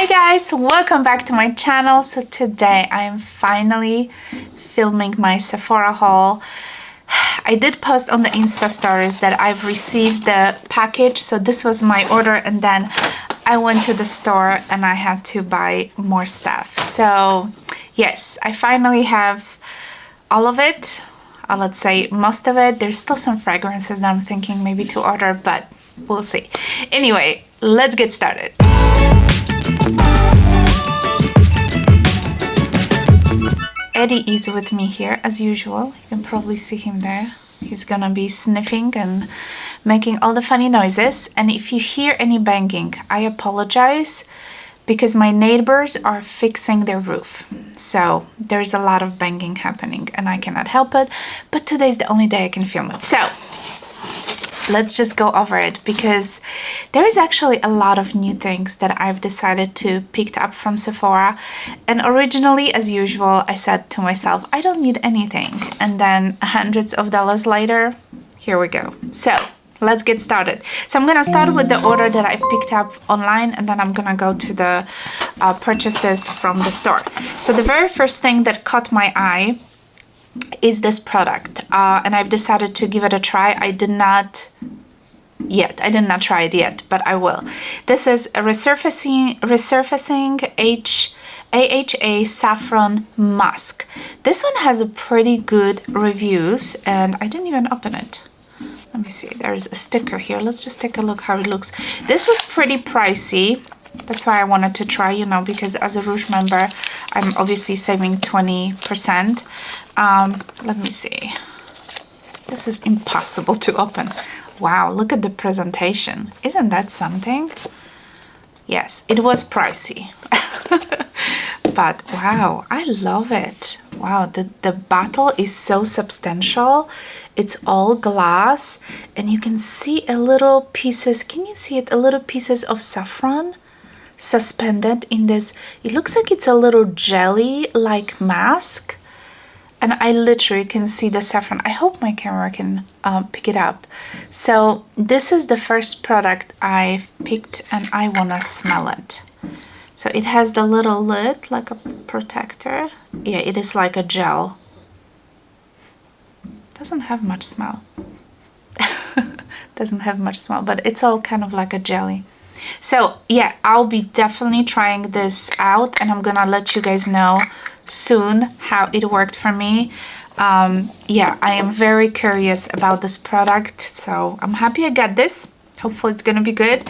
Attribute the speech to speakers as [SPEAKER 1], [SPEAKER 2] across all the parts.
[SPEAKER 1] Hi guys, welcome back to my channel. So today I am finally filming my Sephora haul. I did post on the Insta stories that I've received the package, so this was my order, and then I went to the store and I had to buy more stuff. So yes, I finally have all of it. Let's say most of it. There's still some fragrances that I'm thinking maybe to order, but we'll see. Anyway, let's get started. Eddie is with me here as usual. You can probably see him there. He's gonna be sniffing and making all the funny noises. And if you hear any banging, I apologize because my neighbors are fixing their roof. So there's a lot of banging happening and I cannot help it. But today's the only day I can film it. So let's just go over it because there is actually a lot of new things that I've decided to pick up from Sephora. And originally, as usual, I said to myself, I don't need anything. And then hundreds of dollars later, here we go. So let's get started. So I'm gonna start with the order that I picked up online, and then I'm gonna go to the purchases from the store. So the very first thing that caught my eye is this product, and I've decided to give it a try. I did not try it yet, but I will. This is a resurfacing AHA saffron mask. This one has a pretty good reviews, and I didn't even open it. Let me see, there's a sticker here. Let's just take a look how it looks. This was pretty pricey. That's why I wanted to try, you know, because as a Rouge member, I'm obviously saving 20%. Let me see. This is impossible to open. Wow, look at the presentation. Isn't that something? Yes, it was pricey. But wow, I love it. Wow, the bottle is so substantial. It's all glass and you can see a little pieces. Can you see it? A little pieces of saffron suspended in this. It looks like it's a little jelly like mask. And I literally can see the saffron. I hope my camera can pick it up. So this is the first product I picked and I wanna smell it. So it has the little lid like a protector. Yeah, it is like a gel. Doesn't have much smell. Doesn't have much smell, but it's all kind of like a jelly. So yeah, I'll be definitely trying this out and I'm gonna let you guys know soon how it worked for me. Yeah, I am very curious about this product, so I'm happy I got this. Hopefully it's gonna be good.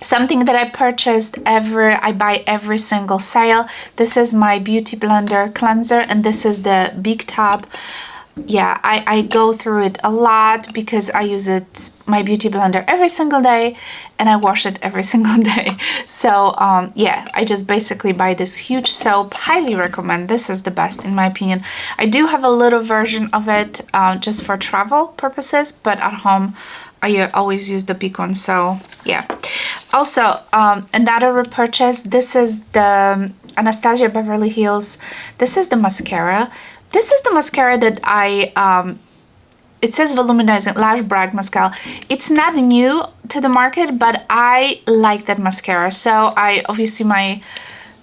[SPEAKER 1] Something that I purchased I buy every single sale. This is my Beauty Blender cleanser and this is the big tub. Yeah, I go through it a lot because I use it, my Beauty Blender, every single day and I wash it every single day. So yeah, I just basically buy this huge soap. Highly recommend. This is the best in my opinion. I do have a little version of it just for travel purposes, but at home I always use the big one. So yeah. Also another repurchase. This is the Anastasia Beverly Hills. This is the mascara. This is the mascara that it says Voluminizing Lash Brag Mascara. It's not new to the market, but I like that mascara. So obviously my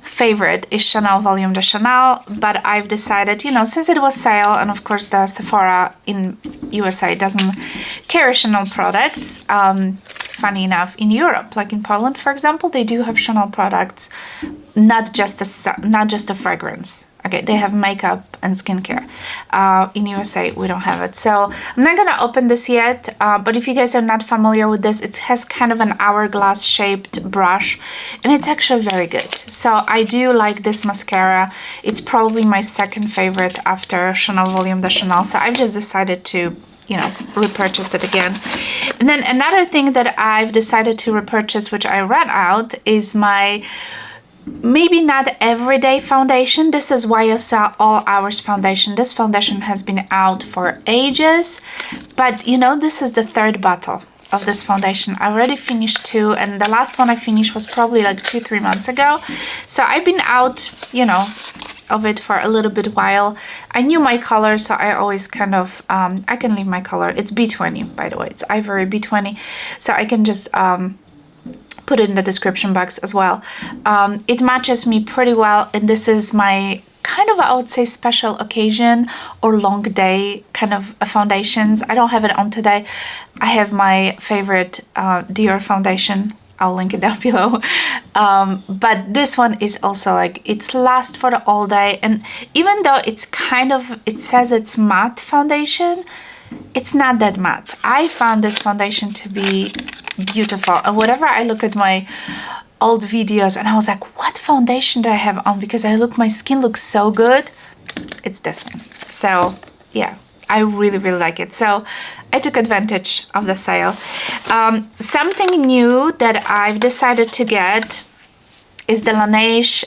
[SPEAKER 1] favorite is Chanel Volume de Chanel, but I've decided, you know, since it was sale, and of course the Sephora in USA doesn't carry Chanel products. Funny enough, in Europe, like in Poland, for example, they do have Chanel products, not just a fragrance. Okay, they have makeup and skincare. In USA, we don't have it. So I'm not gonna open this yet, but if you guys are not familiar with this, it has kind of an hourglass shaped brush and it's actually very good. So I do like this mascara. It's probably my second favorite after Chanel Volume de Chanel. So I've just decided to, you know, repurchase it again. And then another thing that I've decided to repurchase, which I ran out, is my maybe not everyday foundation. This is YSL All Hours foundation. This foundation has been out for ages, but you know, this is the third bottle of this foundation. I already finished 2 and the last one I finished was probably like 2-3 months ago. So I've been out, you know, of it for a little bit while. I knew my color, so I always kind of I can leave my color. It's B20, by the way. It's Ivory B20, so I can just put it in the description box as well. It matches me pretty well, and this is my kind of, I would say, special occasion or long day kind of foundations. I don't have it on today. I have my favorite Dior foundation. I'll link it down below. But this one is also like, it's lasts for the all day. And even though it's kind of, it says it's matte foundation, it's not that matte. I found this foundation to be beautiful. And whenever I look at my old videos and I was like, what foundation do I have on? Because my skin looks so good. It's this one. So yeah, I really, really like it. So I took advantage of the sale. Something new that I've decided to get is the Laneige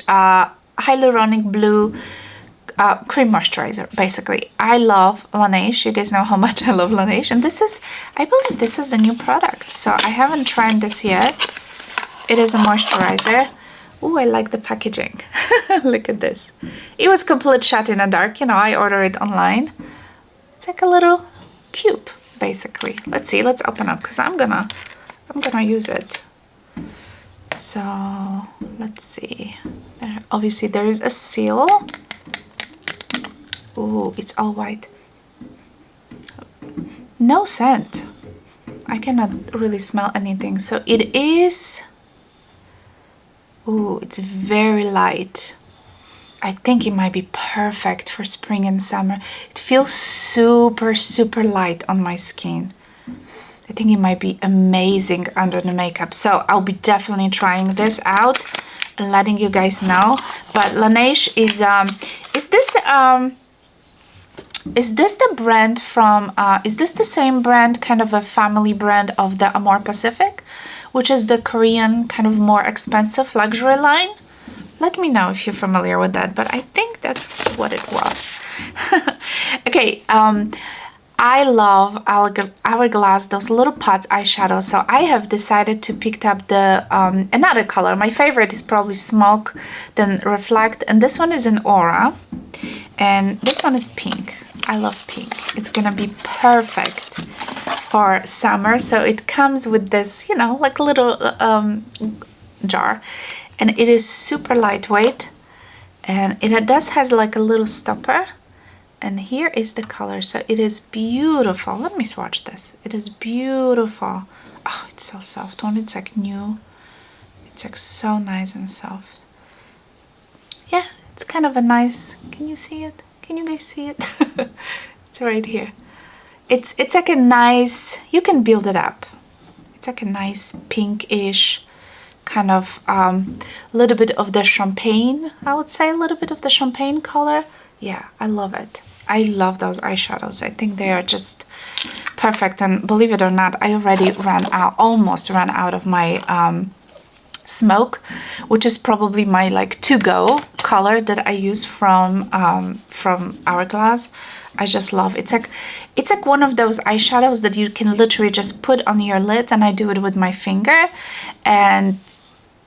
[SPEAKER 1] Hyaluronic Blue cream moisturizer. Basically, I love Laneige. You guys know how much I love Laneige. And this is, I believe this is a new product. So I haven't tried this yet. It is a moisturizer. Oh, I like the packaging. Look at this. It was complete shot in the dark. You know, I ordered it online. It's like a little cube, basically. Let's see. Let's open up because I'm gonna use it. So let's see. Obviously, there is a seal. Oh, it's all white. No scent. I cannot really smell anything. So it is. Oh, it's very light. I think it might be perfect for spring and summer. It feels super, super light on my skin. I think it might be amazing under the makeup. So I'll be definitely trying this out and letting you guys know. But Laneige is this the brand from, is this the same brand, kind of a family brand of the Amore Pacific, which is the Korean kind of more expensive luxury line? Let me know if you're familiar with that, but I think that's what it was. Okay, I love Hourglass, those little pots eyeshadow, so I have decided to pick up the another color. My favorite is probably Smoke, then Reflect, and this one is in Aura, and this one is pink. I love pink. It's gonna be perfect for summer. So it comes with this, you know, like a little jar, and it is super lightweight, and it does has like a little stopper, and here is the color. So it is beautiful. Let me swatch this. It is beautiful. Oh, it's so soft. When it's like new, it's like so nice and soft. Yeah, it's kind of a nice, can you see it? Can you guys see it? It's right here. It's like a nice, you can build it up. It's like a nice pinkish kind of little bit of the champagne, I would say, a little bit of the champagne color. Yeah, I love it. I love those eyeshadows. I think they are just perfect. And believe it or not, I already almost ran out of my Smoke, which is probably my like to-go color that I use from Hourglass. I just love it's like one of those eyeshadows that you can literally just put on your lids, and I do it with my finger, and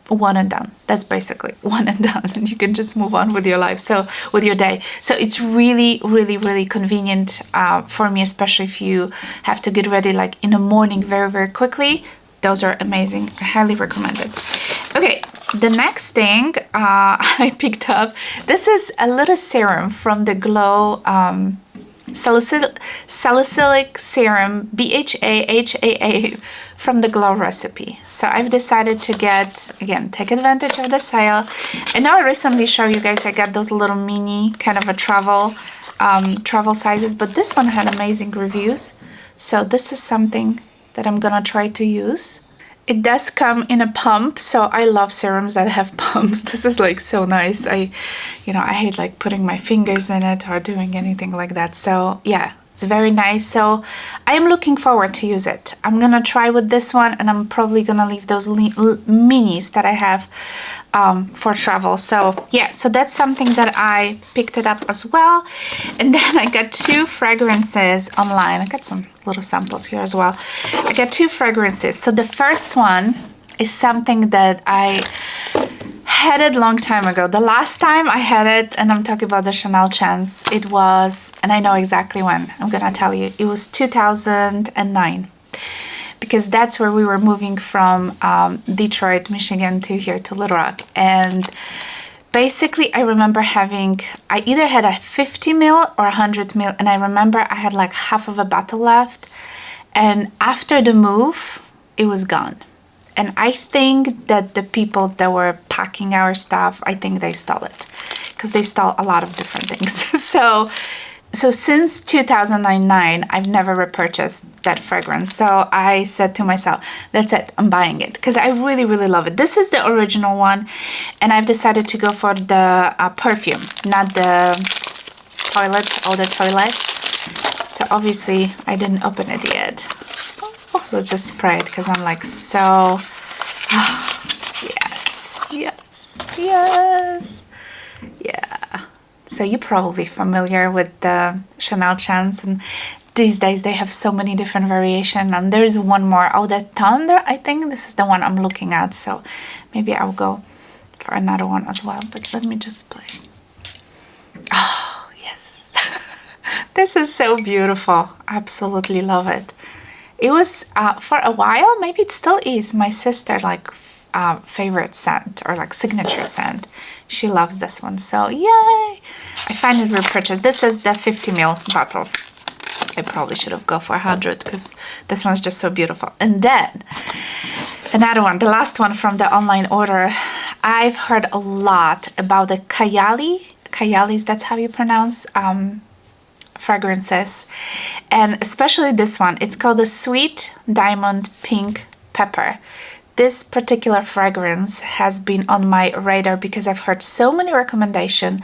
[SPEAKER 1] one and done. That's basically one and done, and you can just move on with your life, so with your day. So it's really, really, really convenient for me, especially if you have to get ready like in the morning very, very quickly. Those are amazing. I highly recommend it. Okay, the next thing I picked up, this is a little serum from the Glow Salicylic Serum BHA from the Glow recipe. So I've decided to get, again, take advantage of the sale. I know I recently showed you guys I got those little mini kind of a travel sizes, but this one had amazing reviews. So this is something that I'm gonna try to use. It does come in a pump, so I love serums that have pumps. This is like so nice. I hate like putting my fingers in it or doing anything like that. So yeah, it's very nice. So I am looking forward to use it. I'm gonna try with this one, and I'm probably gonna leave those minis that I have for travel. So yeah, so that's something that I picked it up as well. And then I got two fragrances online. I got some little samples here as well. I got two fragrances. So the first one is something that I had it long time ago. The last time I had it, and I'm talking about the Chanel Chance, it was, and I know exactly when, I'm gonna tell you, it was 2009. because that's where we were moving from Detroit, Michigan to here to Little Rock. And basically I remember I either had a 50 ml or 100 ml, and I remember I had like half of a bottle left, and after the move it was gone. And I think that the people that were packing our stuff, I think they stole it, because they stole a lot of different things. So since 2009, I've never repurchased that fragrance. So I said to myself, that's it, I'm buying it, because I really, really love it. This is the original one, and I've decided to go for the perfume, not the older toilet. So obviously I didn't open it yet. Let's just spray it, because I'm like so... yes, yes, yes. Yeah. So you're probably familiar with the Chanel Chance, and these days they have so many different variations, and there's one more. Oh, the Thunder, I think this is the one I'm looking at, so maybe I'll go for another one as well. But let me just play. Oh, yes. This is so beautiful. Absolutely love it. It was for a while, maybe it still is, my sister like favorite scent, or like signature scent. She loves this one, so yay! I finally repurchased. This is the 50 ml bottle. I probably should have gone for 100, because this one's just so beautiful. And then another one, the last one from the online order. I've heard a lot about the Kayali's, that's how you pronounce fragrances, and especially this one. It's called the Sweet Diamond Pink Pepper. This particular fragrance has been on my radar because I've heard so many recommendations.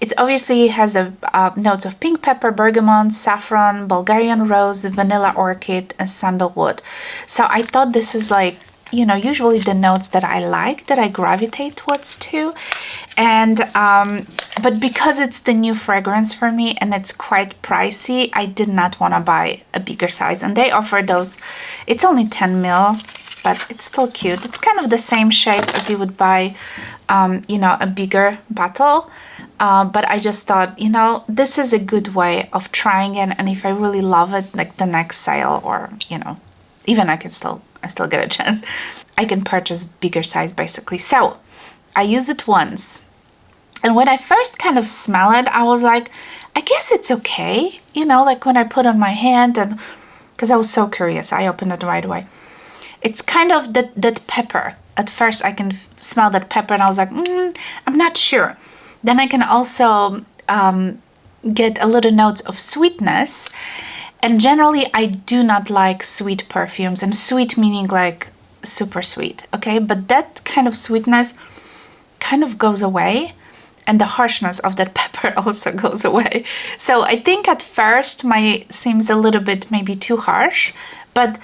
[SPEAKER 1] It obviously has the notes of pink pepper, bergamot, saffron, Bulgarian rose, vanilla orchid, and sandalwood. So I thought this is like, you know, usually the notes that I like, that I gravitate towards too. And but because it's the new fragrance for me and it's quite pricey, I did not want to buy a bigger size. And they offer those, it's only 10 ml, but it's still cute. It's kind of the same shape as you would buy, you know, a bigger bottle. But I just thought, you know, this is a good way of trying it. And if I really love it, like the next sale, or, you know, even I still get a chance, I can purchase bigger size basically. So I use it once, and when I first kind of smell it, I was like, I guess it's okay, you know, like when I put on my hand, and because I was so curious, I opened it right away. It's kind of that pepper. At first I can smell that pepper, and I was like, I'm not sure. Then I can also get a little notes of sweetness. And generally, I do not like sweet perfumes, and sweet meaning like super sweet, okay? But that kind of sweetness kind of goes away, and the harshness of that pepper also goes away. So I think at first seems a little bit maybe too harsh, but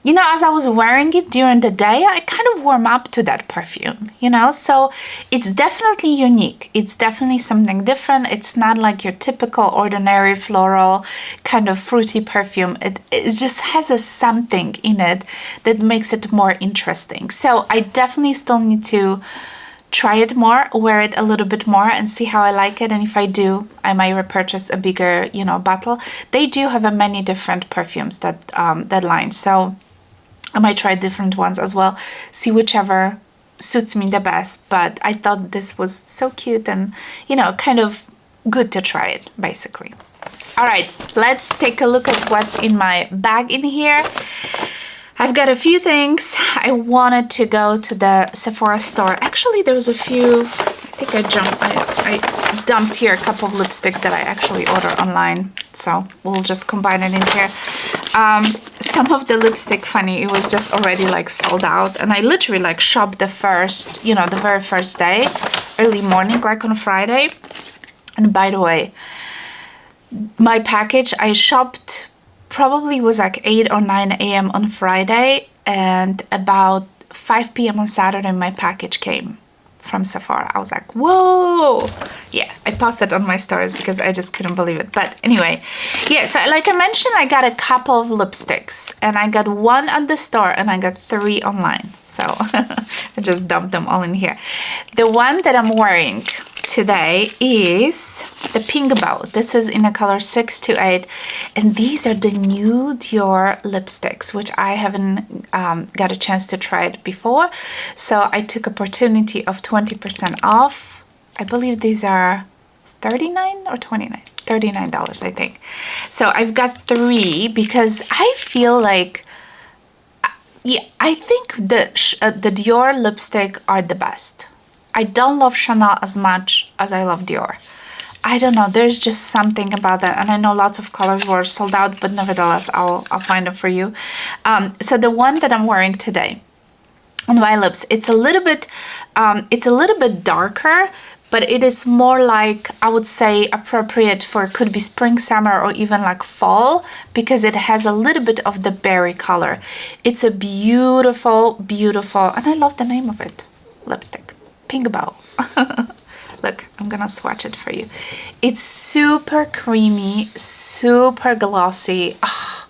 [SPEAKER 1] you know, as I was wearing it during the day, I kind of warm up to that perfume, you know? So it's definitely unique. It's definitely something different. It's not like your typical ordinary floral kind of fruity perfume. It just has a something in it that makes it more interesting. So I definitely still need to try it more, wear it a little bit more, and see how I like it. And if I do, I might repurchase a bigger, you know, bottle. They do have many different perfumes that line. So I might try different ones as well, see whichever suits me the best. But I thought this was so cute and, you know, kind of good to try it, basically. All right, let's take a look at what's in my bag in here. I've got a few things. I wanted to go to the Sephora store. Actually, there was a few, I think I dumped here a couple of lipsticks that I actually ordered online. So we'll just combine it in here. Some of the lipstick, funny, it was just already like sold out. And I literally like shopped the first, you know, the very first day, early morning, like on Friday. And by the way, my package, I shopped probably was like 8 or 9 a.m. on Friday, and about 5 p.m. on Saturday my package came from Sephora. I was like, whoa! Yeah, I posted on my stories because I just couldn't believe it. But anyway, yeah, so like I mentioned, I got a couple of lipsticks, and I got 1 at the store and I got 3 online. So I just dumped them all in here. The one that I'm wearing, today is the Pink Bow. This is in a color 628, and these are the new Dior lipsticks, which I haven't got a chance to try it before. So I took opportunity of 20% off. I believe these are $39 or $29. $39, I think. So I've got 3 because I feel like, yeah, I think the Dior lipstick are the best. I don't love Chanel as much as I love Dior. I don't know, there's just something about that, and I know lots of colors were sold out, but nevertheless, I'll find them for you. So the one that I'm wearing today on my lips, it's a little bit darker, but it is more like, I would say, appropriate for, could be spring, summer, or even like fall, because it has a little bit of the berry color. It's a beautiful, beautiful, and I love the name of it, lipstick, Pink Bow. Look, I'm gonna swatch it for you. It's super creamy, super glossy. Oh,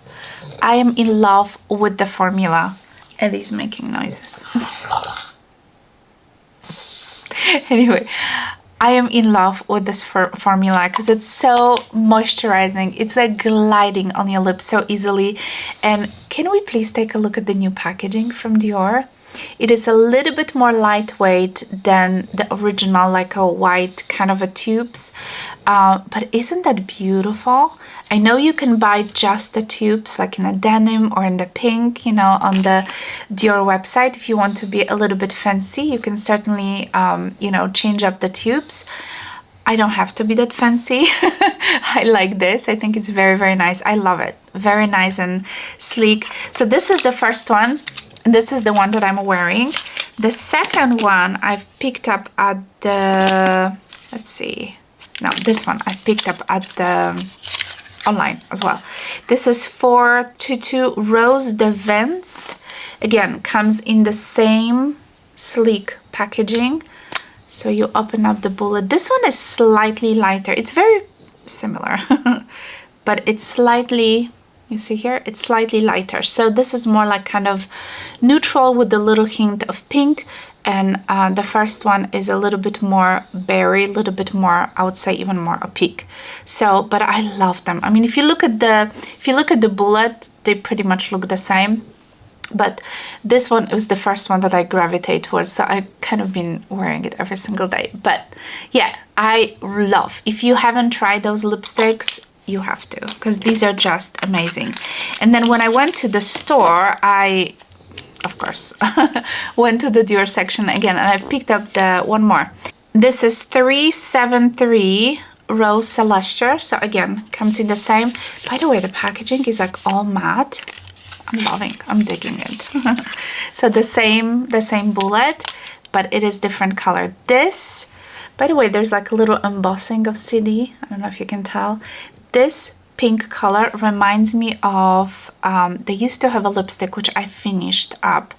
[SPEAKER 1] I am in love with the formula. And he's making noises. Anyway, I am in love with this formula because it's so moisturizing. It's like gliding on your lips so easily. And can we please take a look at the new packaging from Dior? It is a little bit more lightweight than the original, like a white kind of a tubes. But isn't that beautiful? I know you can buy just the tubes, like in a denim or in the pink, you know, on the Dior website. If you want to be a little bit fancy, you can certainly, you know, change up the tubes. I don't have to be that fancy. I like this. I think it's very, very nice. I love it. Very nice and sleek. So this is the first one. And this is the one that I'm wearing. The second one I've picked up at the, let's see. No, this one I picked up at the online as well. This is 422 Rose de Vence. Again, comes in the same sleek packaging. So you open up the bullet. This one is slightly lighter. It's very similar, but it's slightly, you see here, it's slightly lighter. So this is more like kind of neutral with a little hint of pink. And the first one is a little bit more berry, a little bit more, I would say even more opaque. So, but I love them. I mean, if you look at the bullet, they pretty much look the same. But this one was the first one that I gravitate towards, so I kind of been wearing it every single day. But yeah, I love. If you haven't tried those lipsticks, you have to, because these are just amazing. And then when I went to the store, I, of course, went to the Dior section again, and I picked up the one more. This is 373 Rose Celestial. So again, comes in the same. By the way, the packaging is like all matte. I'm digging it. So the same bullet, but it is different color. This, by the way, there's like a little embossing of CD. I don't know if you can tell. This pink color reminds me of, they used to have a lipstick which I finished up.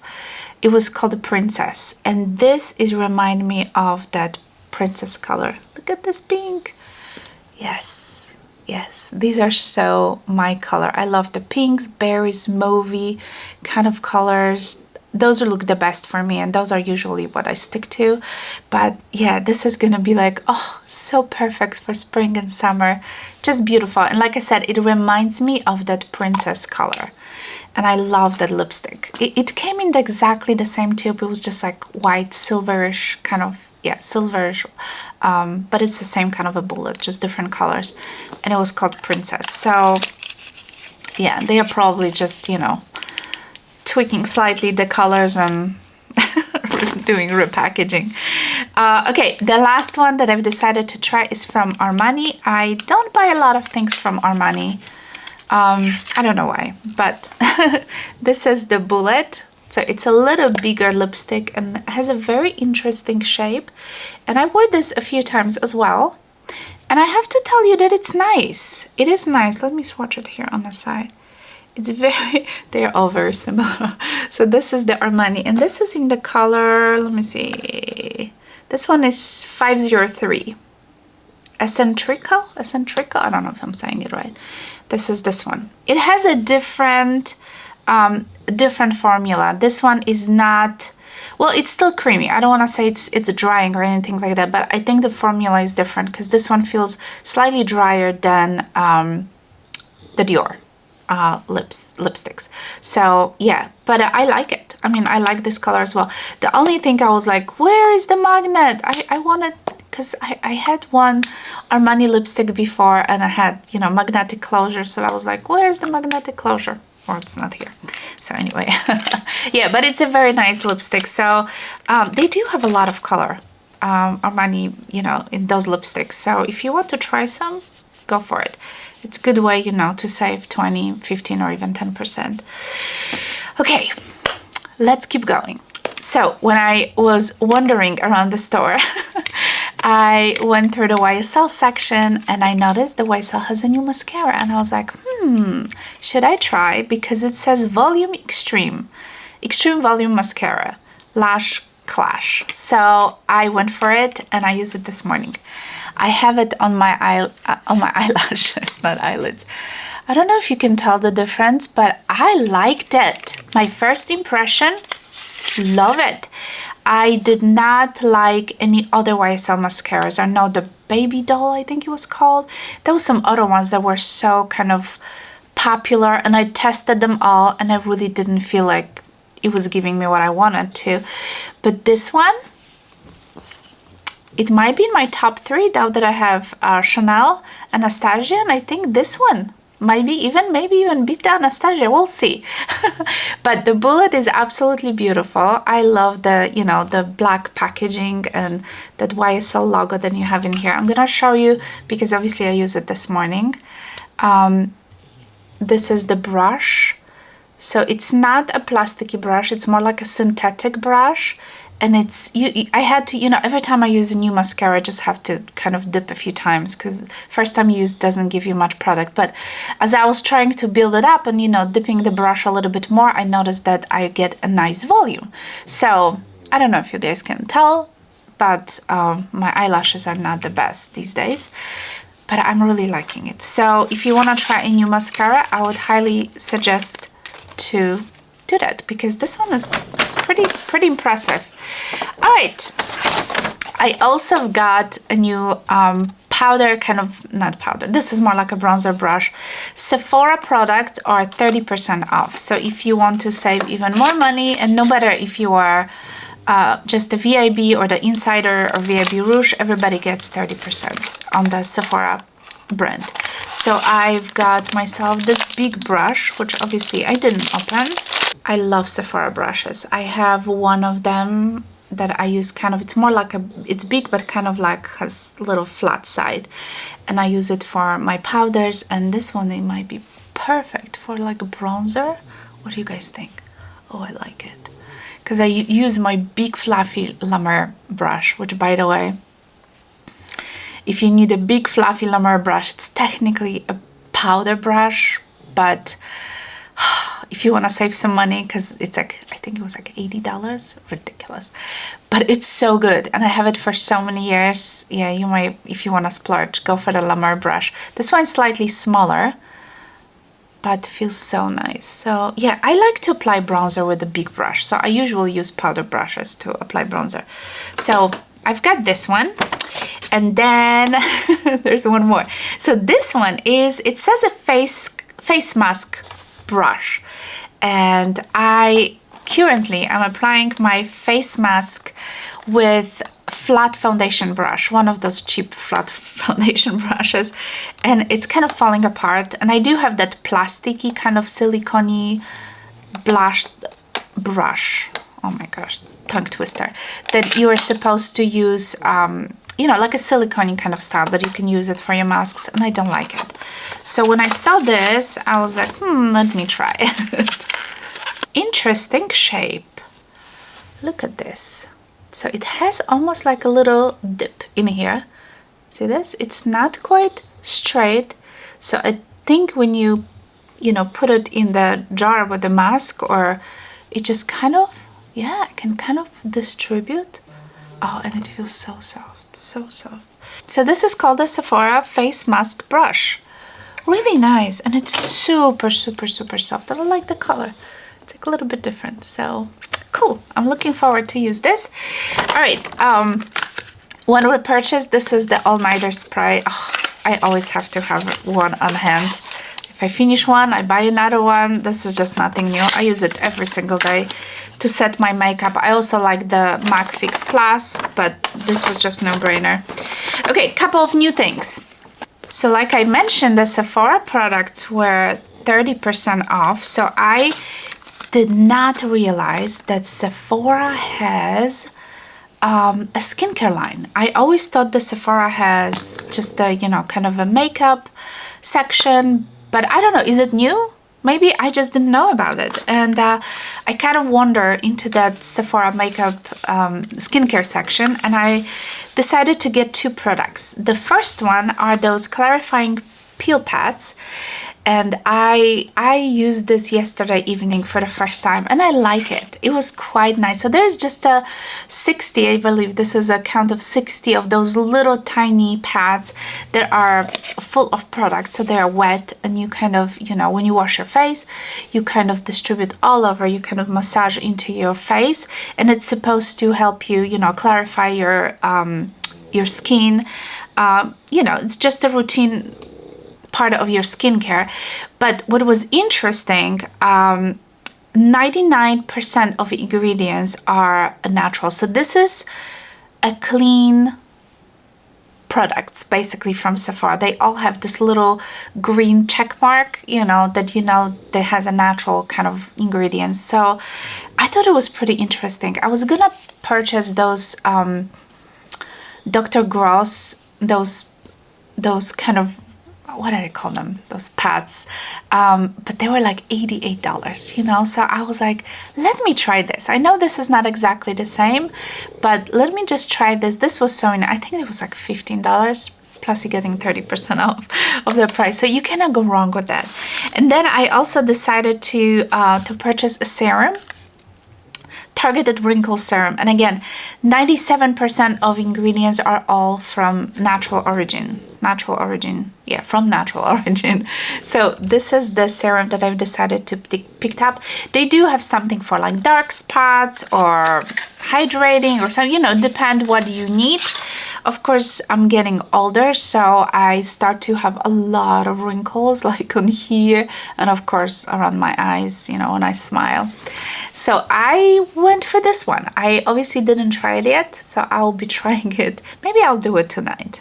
[SPEAKER 1] It was called the Princess, and this is remind me of that princess color. Look at this pink. Yes, yes, these are so my color. I love the pinks, berries, mauvey kind of colors. Those look the best for me, and those are usually what I stick to. But yeah, this is gonna be like, oh, so perfect for spring and summer. Just beautiful. And like I said, it reminds me of that princess color, and I love that lipstick. It came in exactly the same tube. It was just like white, silverish kind of, yeah, silverish, but it's the same kind of a bullet, just different colors, and it was called Princess. So yeah, they are probably just, you know, tweaking slightly the colors and doing repackaging. Okay, the last one that I've decided to try is from Armani. I don't buy a lot of things from Armani. I don't know why, but this is the Bullet. So it's a little bigger lipstick and has a very interesting shape. And I wore this a few times as well. And I have to tell you that it's nice. It is nice. Let me swatch it here on the side. It's very, they're all very similar. So this is the Armani, and this is in the color, let me see. This one is 503. Eccentrico? I don't know if I'm saying it right. This is this one. It has a different formula. This one is not, well, it's still creamy. I don't want to say it's drying or anything like that, but I think the formula is different because this one feels slightly drier than the Dior lipsticks. So yeah, but I like it. I mean, I like this color as well. The only thing I was like, where is the magnet? I wanted, because I had one Armani lipstick before and I had, you know, magnetic closure. So I was like, where's the magnetic closure? Or it's not here. So anyway, yeah, but it's a very nice lipstick. So they do have a lot of color, Armani, you know, in those lipsticks. So if you want to try some, go for it. It's a good way, you know, to save 20, 15 or even 10%. Okay, let's keep going. So when I was wandering around the store, I went through the YSL section and I noticed the YSL has a new mascara and I was like, should I try? Because it says Volume Extreme Volume Mascara, Lash Clash. So I went for it and I used it this morning. I have it on my eyelashes, not eyelids. I don't know if you can tell the difference, but I liked it. My first impression, love it. I did not like any other YSL mascaras. I know the Baby Doll, I think it was called. There was some other ones that were so kind of popular and I tested them all and I really didn't feel like it was giving me what I wanted to. But this one, it might be in my top 3 now that I have Chanel, Anastasia, and I think this one maybe even beat the Anastasia. We'll see. But the bullet is absolutely beautiful. I love the, you know, the black packaging and that YSL logo that you have in here. I'm gonna show you because obviously I used it this morning. This is the brush. So it's not a plasticky brush, it's more like a synthetic brush. And it's, I had to, you know, every time I use a new mascara, I just have to kind of dip a few times because first time you use doesn't give you much product. But as I was trying to build it up and, you know, dipping the brush a little bit more, I noticed that I get a nice volume. So I don't know if you guys can tell, but my eyelashes are not the best these days. But I'm really liking it. So if you want to try a new mascara, I would highly suggest to do that because this one is pretty impressive. All right, I also got a new powder, kind of, not powder, this is more like a bronzer brush. Sephora products are 30% off. So if you want to save even more money, and no matter if you are just the VIB or the Insider or VIB Rouge, everybody gets 30% on the Sephora brand. So I've got myself this big brush, which obviously I didn't open. I love Sephora brushes. I have one of them that I use kind of, it's more like a, it's big but kind of like has a little flat side. And I use it for my powders, and this one, it might be perfect for like a bronzer. What do you guys think? Oh, I like it. Because I use my big fluffy La Mer brush, which by the way, if you need a big fluffy La Mer brush, it's technically a powder brush, but if you want to save some money, because it's like, I think it was like $80, ridiculous, but it's so good and I have it for so many years. Yeah, you might, if you want to splurge, go for the La Mer brush. This one's slightly smaller, but feels so nice. So yeah, I like to apply bronzer with a big brush, so I usually use powder brushes to apply bronzer. So I've got this one, and then there's one more. So this one is, it says a face mask brush, and I currently am applying my face mask with flat foundation brush, one of those cheap flat foundation brushes, and it's kind of falling apart. And I do have that plasticky kind of silicone blush brush, oh my gosh, tongue twister, that you are supposed to use, you know, like a silicone kind of style that you can use it for your masks, and I don't like it. So when I saw this, I was like, let me try it. Interesting shape. Look at this. So it has almost like a little dip in here. See this? It's not quite straight. So I think when you know, put it in the jar with the mask, or it just kind of, yeah, it can kind of distribute. Oh, and it feels so soft, so soft. So this is called the Sephora Face Mask Brush. Really nice, and it's super, super, super soft. I like the color. It's like a little bit different. So cool. I'm looking forward to use this. All right, one repurchase. This is the all-nighter spray. Oh, I always have to have one on hand. If I finish one, I buy another one. This is just nothing new. I use it every single day to set my makeup. I also like the MAC Fix Plus, but this was just no-brainer. Okay, couple of new things. So like I mentioned, the Sephora products were 30% off. So I did not realize that Sephora has a skincare line. I always thought the Sephora has just a, you know, kind of a makeup section, but I don't know, is it new? Maybe I just didn't know about it. And I kind of wander into that Sephora makeup skincare section, and I decided to get two products. The first one are those clarifying peel pads, and I used this yesterday evening for the first time, and I like it. It was quite nice. So there's just a 60, I believe this is a count of 60 of those little tiny pads that are full of products. So they're wet, and you kind of, you know, when you wash your face, you kind of distribute all over, you kind of massage into your face, and it's supposed to help you, you know, clarify your skin. You know, it's just a routine part of your skincare. But what was interesting, 99% of ingredients are natural. So this is a clean products basically from Sephora. They all have this little green check mark, you know, that that has a natural kind of ingredients. So I thought it was pretty interesting. I was gonna purchase those Dr. Gross, those kind of, what do I call them? Those pads. But they were like $88, you know? So I was like, let me try this. I know this is not exactly the same, but let me just try this. This was so, I think it was like $15, plus you're getting 30% off of the price. So you cannot go wrong with that. And then I also decided to purchase a serum, targeted wrinkle serum. And again, 97% of ingredients are all from natural origin. Yeah, from natural origin. So this is the serum that I've decided to pick up. They do have something for like dark spots or hydrating or something, you know, depend what you need. Of course, I'm getting older, so I start to have a lot of wrinkles, like on here, and of course around my eyes, you know, when I smile. So I went for this one. I obviously didn't try it yet, so I'll be trying it. Maybe I'll do it tonight.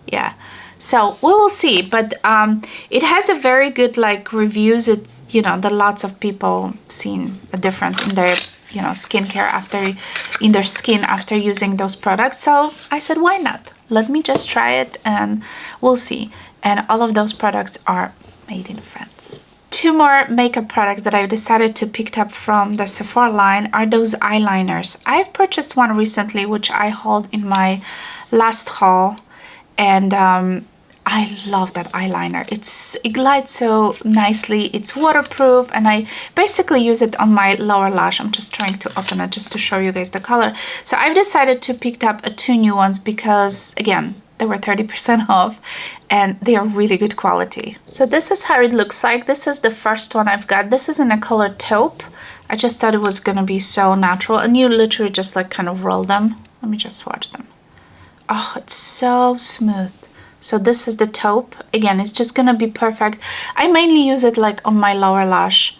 [SPEAKER 1] Yeah. So we will see, but it has a very good like reviews. It's, you know, that lots of people seen a difference in their, you know, skincare in their skin after using those products. So I said, why not? Let me just try it and we'll see. And all of those products are made in France. Two more makeup products that I've decided to pick up from the Sephora line are those eyeliners. I've purchased one recently, which I hauled in my last haul, and I love that eyeliner. It glides so nicely, it's waterproof, and I basically use it on my lower lash. I'm just trying to open it just to show you guys the color. So I've decided to pick up two new ones because, again, they were 30% off and they are really good quality. So this is how it looks like. This is the first one I've got. This is in a color taupe. I just thought it was gonna be so natural, and you literally just like kind of roll them. Let me just swatch them. Oh, it's so smooth. So this is the taupe. Again, it's just gonna be perfect. I mainly use it like on my lower lash.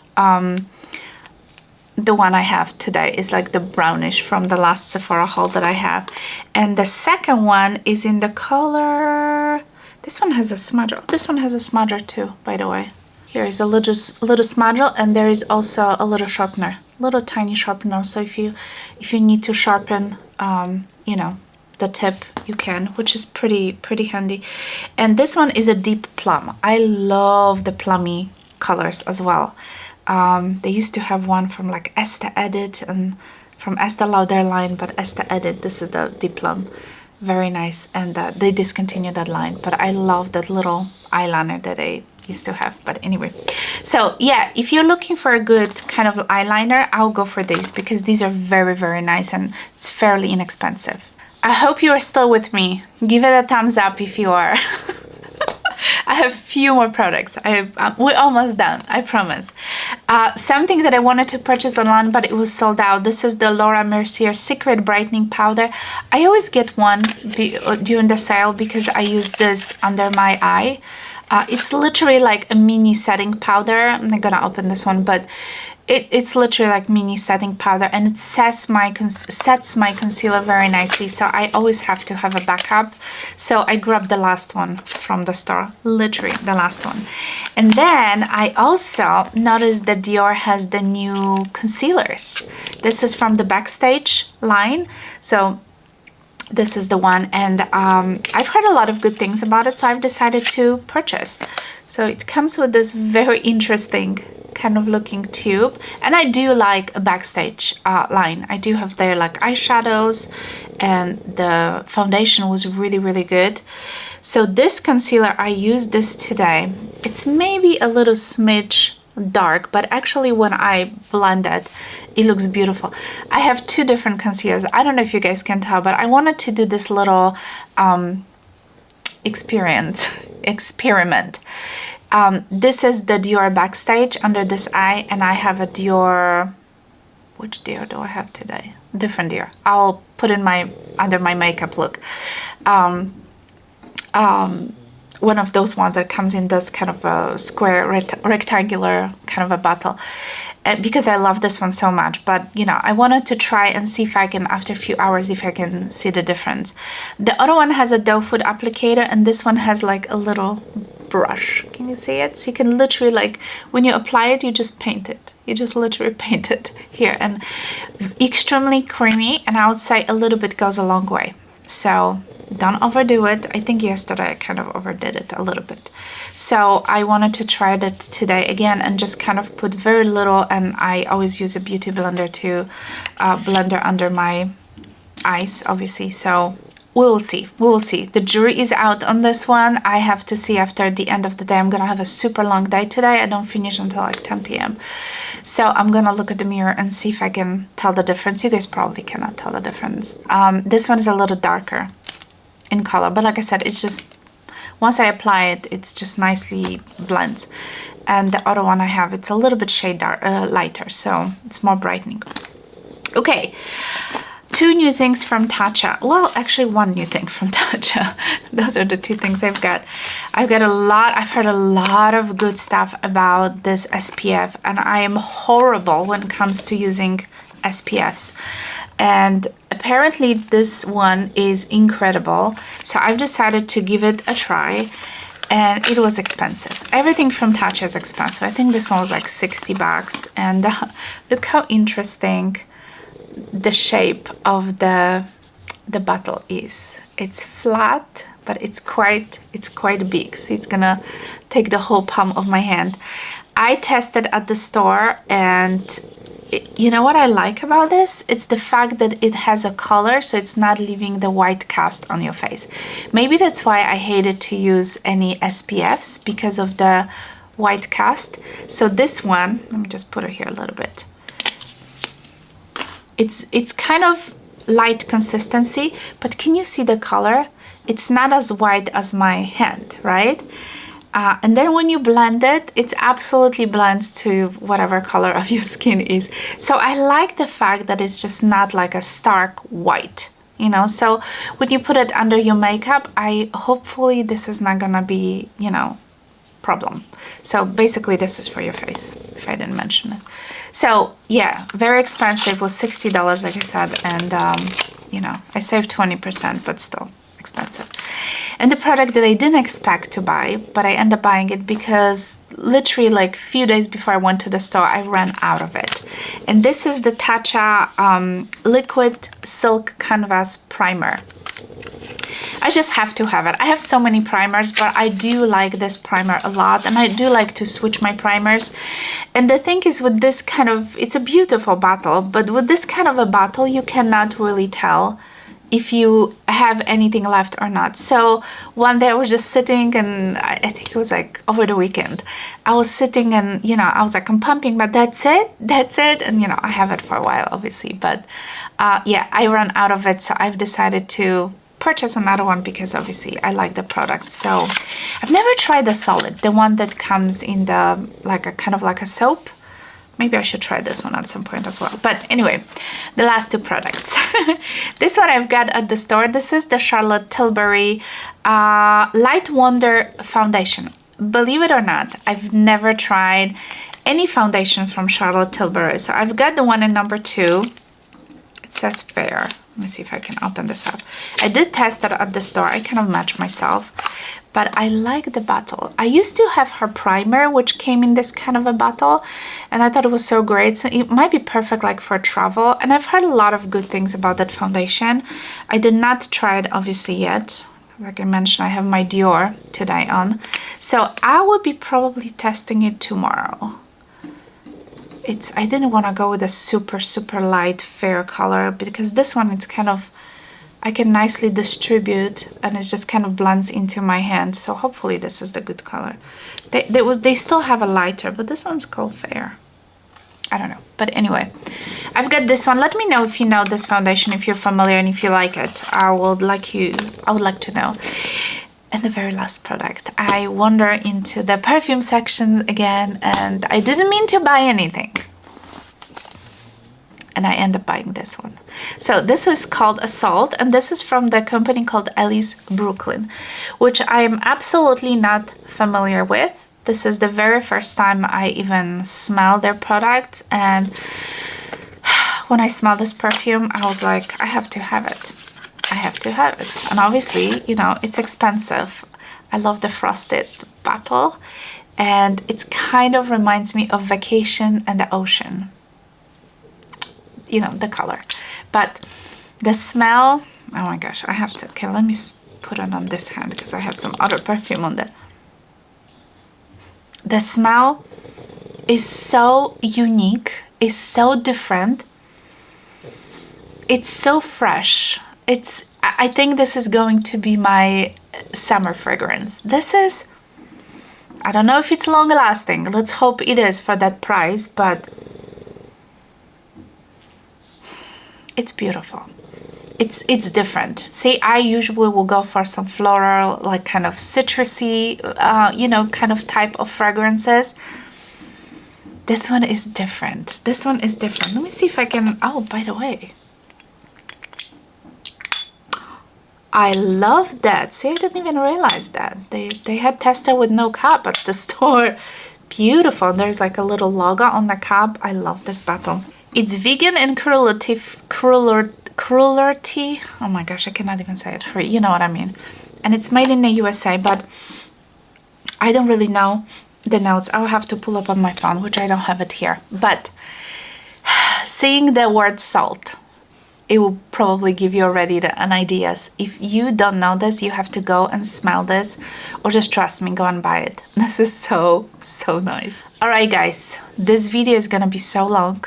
[SPEAKER 1] The one I have today is like the brownish from the last Sephora haul that I have. And the second one is in the color, this one has a smudger. Oh, this one has a smudger too, by the way. Here is a little smudger, and there is also a little sharpener, little tiny sharpener. So if you need to sharpen, you know, the tip, you can, which is pretty handy. And this one is a deep plum. I love the plummy colors as well. They used to have one from like Estee Edit and from Estee Lauder line, but Estee Edit, this is the deep plum. Very nice. And they discontinued that line, but I love that little eyeliner that they used to have. But anyway, so yeah, if you're looking for a good kind of eyeliner, I'll go for these because these are very nice and it's fairly inexpensive. I hope you are still with me. Give it a thumbs up if you are. I have few more products. We're almost done, I promise. Something that I wanted to purchase online, but it was sold out. This is the Laura Mercier Secret Brightening Powder. I always get one during the sale because I use this under my eye. It's literally like a mini setting powder. I'm not gonna open this one, but it's literally like mini setting powder, and it sets my concealer very nicely, so I always have to have a backup. So I grabbed the last one from the store, literally the last one. And then I also noticed that Dior has the new concealers. This is from the Backstage line, so this is the one, and I've heard a lot of good things about it, so I've decided to purchase. So it comes with this very interesting kind of looking tube, and I do like a Backstage line. I do have their like eyeshadows, and the foundation was really good. So this concealer, I used this today. It's maybe a little smidge dark, but actually when I blend it, it looks beautiful. I have two different concealers. I don't know if you guys can tell, but I wanted to do this little experiment. This is the Dior Backstage under this eye, and I have a Dior, which Dior do I have today? Different Dior. I'll put in under my makeup look. One of those ones that comes in this kind of a square rectangular kind of a bottle, because I love this one so much. But you know, I wanted to try and see if I can, after a few hours, if I can see the difference. The other one has a doe foot applicator, and this one has like a little brush. Can you see it? So you can literally, like, when you apply it, you just paint it. You just literally paint it here, and extremely creamy, and I would say a little bit goes a long way. So don't overdo it. I think yesterday I kind of overdid it a little bit. So I wanted to try that today again and just kind of put very little, and I always use a beauty blender to blender under my eyes, obviously. So we will see. We will see. The jury is out on this one. I have to see after the end of the day. I'm gonna have a super long day today. I don't finish until like 10 p.m. So I'm gonna look at the mirror and see if I can tell the difference. You guys probably cannot tell the difference. This one is a little darker in color, but like I said, it's just, once I apply it, it's just nicely blends. And the other one I have, it's a little bit shade lighter, so it's more brightening. Okay. Two new things from Tatcha. Well, actually one new thing from Tatcha. Those are the two things I've got. I've heard a lot of good stuff about this SPF, and I am horrible when it comes to using SPFs. And apparently this one is incredible. So I've decided to give it a try, and it was expensive. Everything from Tatcha is expensive. I think this one was like 60 bucks. And look how interesting the shape of the bottle is. It's flat, but it's quite big. See, it's gonna take the whole palm of my hand. I tested at the store, and you know what I like about this? It's the fact that it has a color, so it's not leaving the white cast on your face. Maybe that's why I hated to use any SPFs, because of the white cast. So this one, let me just put it here a little bit. It's kind of light consistency, but can you see the color? It's not as white as my hand, right? And then when you blend it, it absolutely blends to whatever color of your skin is. So I like the fact that it's just not like a stark white, you know? So when you put it under your makeup, hopefully this is not gonna be, you know, problem. So basically this is for your face, if I didn't mention it. So yeah, very expensive. It was $60, like I said, and you know, I saved 20%, but still expensive. And the product that I didn't expect to buy, but I ended up buying it because literally like a few days before I went to the store, I ran out of it. And this is the Tatcha Liquid Silk Canvas Primer. I just have to have it. I have so many primers, but I do like this primer a lot, and I do like to switch my primers. And the thing is, with this kind of, it's a beautiful bottle, but with this kind of a bottle, you cannot really tell if you have anything left or not. So one day I was just sitting, and I think it was like over the weekend, I was sitting and, you know, I was like, I'm pumping, but that's it. And, you know, I have it for a while, obviously, but yeah, I ran out of it. So I've decided to purchase another one because obviously I like the product. So I've never tried the solid, the one that comes in the like a kind of like a soap. Maybe I should try this one at some point as well. But anyway, the last two products. This one I've got at the store. This is the Charlotte Tilbury Light Wonder Foundation. Believe it or not, I've never tried any foundation from Charlotte Tilbury. So I've got the one in number 2. It says fair. Let me see if I can open this up. I did test it at the store. I kind of matched myself. But I like the bottle. I used to have her primer, which came in this kind of a bottle, and I thought it was so great. So it might be perfect like for travel, and I've heard a lot of good things about that foundation. I did not try it obviously yet. Like I mentioned, I have my Dior today on. So I will be probably testing it tomorrow. I didn't want to go with a super, super light fair color because this one, it's kind of, I can nicely distribute and it just kind of blends into my hand. So hopefully this is the good color. They still have a lighter, but this one's called Fair. I don't know. But anyway, I've got this one. Let me know if you know this foundation, if you're familiar and if you like it. I would like to know. And the very last product, I wander into the perfume section again, and I didn't mean to buy anything. And I end up buying this one. So this is called Assault, and this is from the company called Ellis Brooklyn, which I am absolutely not familiar with. This is the very first time I even smell their product, and when I smell this perfume, I was like, I have to have it. I have to have it. And obviously, you know, it's expensive. I love the frosted bottle, and it kind of reminds me of vacation and the ocean. You know, the color, but the smell, oh my gosh, I have to, okay, let me put it on this hand because I have some other perfume on there. The smell is so unique, is so different, it's so fresh. I think this is going to be my summer fragrance. This is, I don't know if it's long lasting, let's hope it is for that price, but it's beautiful. It's different. See, I usually will go for some floral, like kind of citrusy, you know, kind of type of fragrances. This one is different. This one is different. Let me see if I can, oh, by the way. I love that. See, I didn't even realize that. They had tester with no cap at the store. Beautiful. There's like a little logo on the cap. I love this bottle. It's vegan and cruelty. Oh my gosh, I cannot even say it free. You know what I mean. And it's made in the USA, but I don't really know the notes. I'll have to pull up on my phone, which I don't have it here. But seeing the word salt, it will probably give you already an idea. If you don't know this, you have to go and smell this, or just trust me, go and buy it. This is so, so nice. All right, guys, this video is gonna be so long.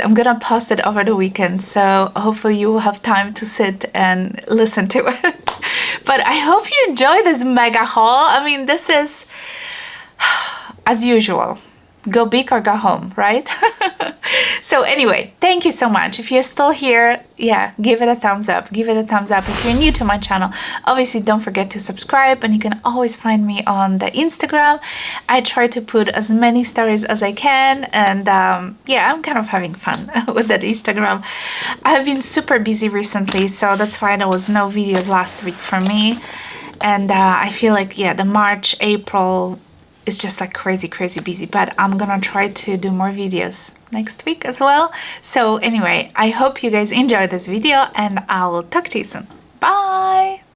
[SPEAKER 1] I'm gonna post it over the weekend, so hopefully you will have time to sit and listen to it. But I hope you enjoy this mega haul. I mean, this is, as usual, go big or go home, right? So anyway, thank you so much. If you're still here, yeah, give it a thumbs up. Give it a thumbs up. If you're new to my channel, obviously don't forget to subscribe, and you can always find me on the Instagram. I try to put as many stories as I can, and yeah, I'm kind of having fun with that Instagram. I've been super busy recently, so that's why there was no videos last week for me. And I feel like, yeah, the March, April, it's just like crazy busy, but I'm gonna try to do more videos next week as well. So anyway, I hope you guys enjoyed this video, and I'll talk to you soon. Bye.